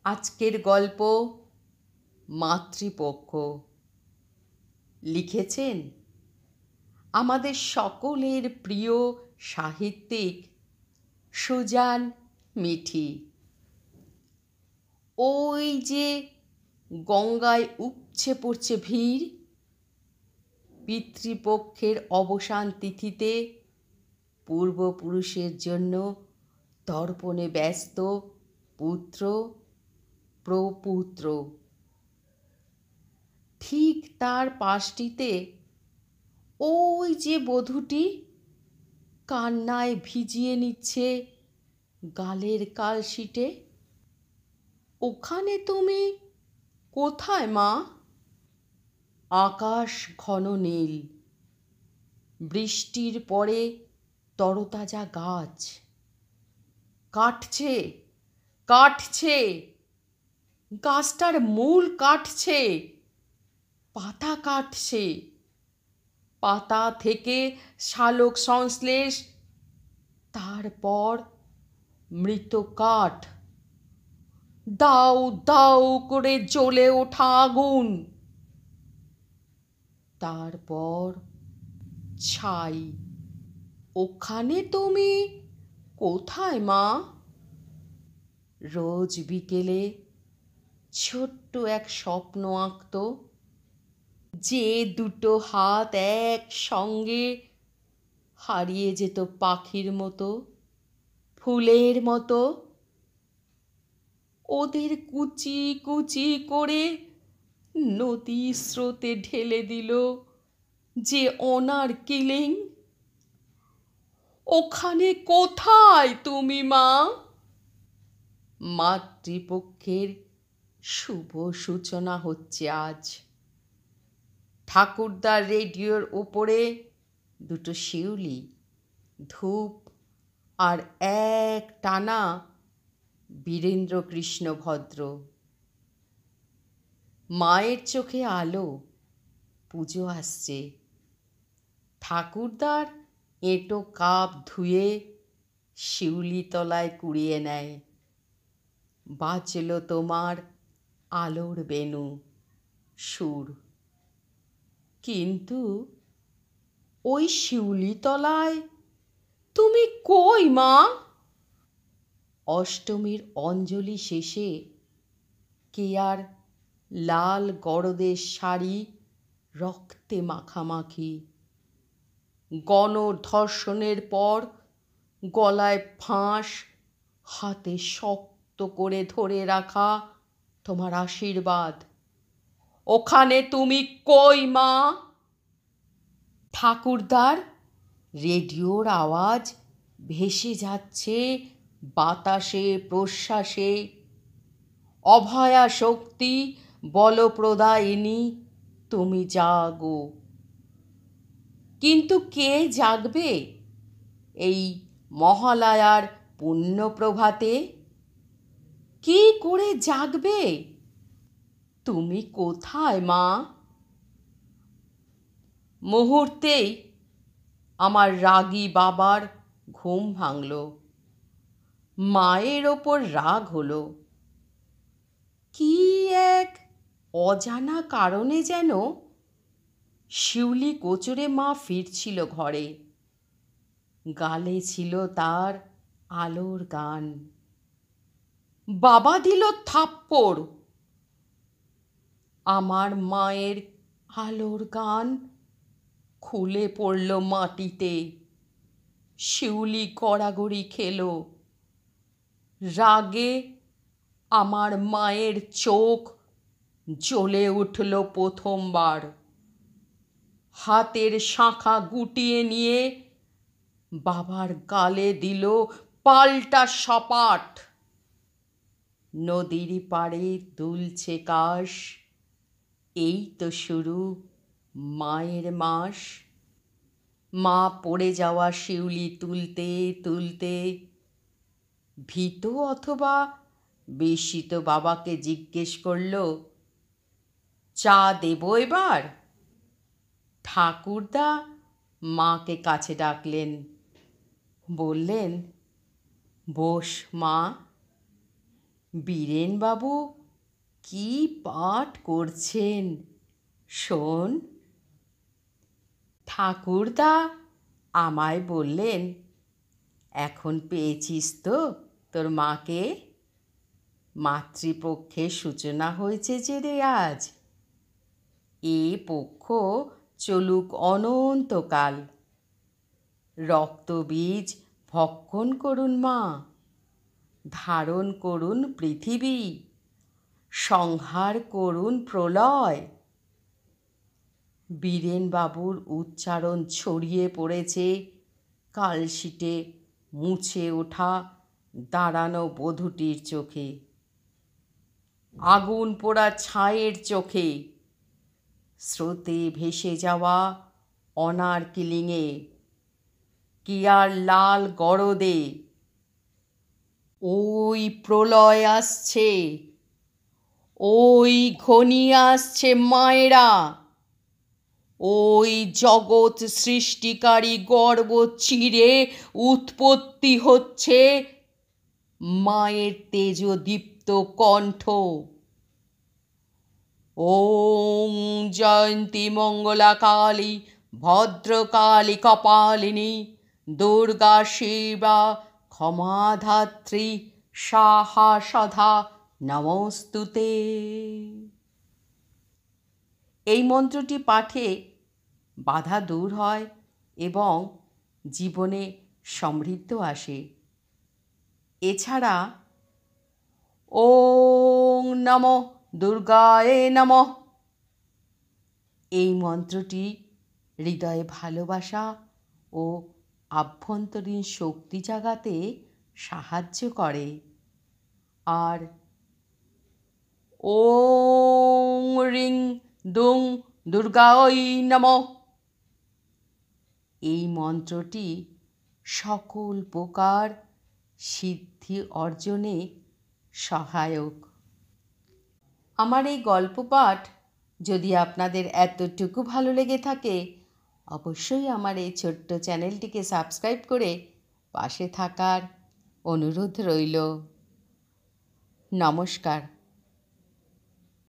আজকের গল্প মাতৃপক্ষ। লিখেছেন আমাদের সকলের প্রিয় সাহিত্যিক সুজান মিঠি। ওই যে গঙ্গায় উপচে পড়ছে ভিড়, পিতৃপক্ষের অবসান তিথিতে পূর্বপুরুষের জন্য তর্পণে ব্যস্ত পুত্র প্রপুত্র। ঠিক তার পাশটিতে ওই যে বধূটি কান্নায় ভিজিয়ে নিচ্ছে গালের কালশিটে। ওখানে তুমি কোথায় মা? আকাশ ঘন নীল, বৃষ্টির পরে তরতাজা গাছ কাটছে কাটছে, গাছটার মূল কাটছে, পাতা কাটছে, পাতা থেকে শালক সংশ্লেষ, তারপর মৃত কাঠ, দাউ দাউ করে জ্বলে ওঠা আগুন, তারপর ছাই। ওখানে তুমি কোথায় মা? রোজ বিকেলে ছোট্ট এক স্বপ্ন আঁকত, যে দুটো হাত একসঙ্গে হারিয়ে যেত পাখির মতো, ফুলের মতো। ওদের কুচি কুচি করে নদী স্রোতে ঢেলে দিল যে অনার কিলিং। ওখানে কোথায় তুমি মা? মাতৃপক্ষের শুভ সূচনা হচ্ছে আজ। ঠাকুরদার রেডিওর ওপরে দুটো শিউলি, ধূপ আর এক টানা বীরেন্দ্রকৃষ্ণ ভদ্র। মায়ের চোখে আলো, পুজো আসছে। ঠাকুরদার এঁটো কাপ ধুয়ে শিউলি তলায় কুড়িয়ে নেয়। বাজল তোমার আলোর বেনু সুর। কিন্তু ওই শিউলি তলায় তুমি কই মা? অষ্টমীর অঞ্জলি শেষে কে আর লাল গরদের শাড়ি রক্তে মাখামাখি, গণধর্ষণের পর গলায় ফাঁস, হাতে শক্ত করে ধরে রাখা তোমার আশীর্বাদ। ওখানে তুমি কই মা? ঠাকুরদার রেডিওর আওয়াজ ভেসে যাচ্ছে বাতাসে প্রশ্বাসে। অভয়া শক্তি বলপ্রদায়িনী, তুমি জাগো। কিন্তু কে জাগবে এই মহালয়ার পুণ্য প্রভাতে? কি করে জাগবে? তুমি কোথায় মা? মুহূর্তেই আমার রাগী বাবার ঘুম ভাঙল। মায়ের ওপর রাগ হলো। কি এক অজানা কারণে যেন শিউলি কোচরে মা ফিরছিল ঘরে। গালে ছিল তার আলোর গান। বাবা দিল থাপ্পড়। আমার মায়ের আলোর গান খুলে পড়ল মাটিতে। শিউলি গড়াগড়ি খেল। রাগে আমার মায়ের চোখ জ্বলে উঠল প্রথমবার। হাতের শাঁখা গুটিয়ে নিয়ে বাবার গালে দিল পাল্টা সপাট। নদীর পাড়ে দুলছে কাশ, এই তো শুরু মায়ের মাস। মা পড়ে যাওয়া শিউলি তুলতে তুলতে ভীত অথবা বিস্মিত বাবাকে জিজ্ঞেস করল, চা দেব এবার? ঠাকুরদা মাকে কাছে ডাকলেন, বললেন, বস মা। বীরেনবাবু কি পাঠ করছেন শোন। ঠাকুরদা আমায় বললেন, এখন পেয়েছিস তো তোর মাকে? মাতৃপক্ষের সূচনা হয়েছে যে রে আজ। এ পক্ষ চলুক অনন্তকাল। রক্তবীজ ভক্ষণ করুন মা, ধারণ করুন পৃথিবী, সংহার করুন প্রলয়। বীরেনবাবুর উচ্চারণ ছড়িয়ে পড়েছে কালশিটে মুছে ওঠা দাঁড়ানো বধূটির চোখে, আগুন পোড়া ছায়ের চোখে, স্রোতে ভেসে যাওয়া অনারকিলিংয়ে, কিয়ার লাল গরদে। ওই প্রলয় আসছে, ওই ঘনিয়ে আসছে মায়েরা, ওই জগৎ সৃষ্টিকারী গর্ব চিরে উৎপত্তি হচ্ছে মায়ের তেজদীপ্ত কণ্ঠ। ওং জয়ন্তী মঙ্গলা কালী ভদ্রকালী কপালিনী দুর্গা শিবা ক্ষমাধাত্রী সাহা সধা নমস্তুতে। এই মন্ত্রটি পাঠে বাধা দূর হয় এবং জীবনে সমৃদ্ধি আসে। এছাড়া ওং নমঃ দুর্গায় নমঃ এই মন্ত্রটি হৃদয়ে ভালোবাসা ও আভ্যন্তরীণ শক্তি জাগাতে সাহায্য করে। আর ওং রিং দুং দুর্গায় নমঃ এই মন্ত্রটি সকল প্রকার সিদ্ধি অর্জনে সহায়ক। আমার এই গল্প পাঠ যদি আপনাদের এতটুকু ভালো লেগে থাকে, অবশ্যই আমার এই ছোট্ট চ্যানেলটিকে সাবস্ক্রাইব করে পাশে থাকার অনুরোধ রইল। নমস্কার।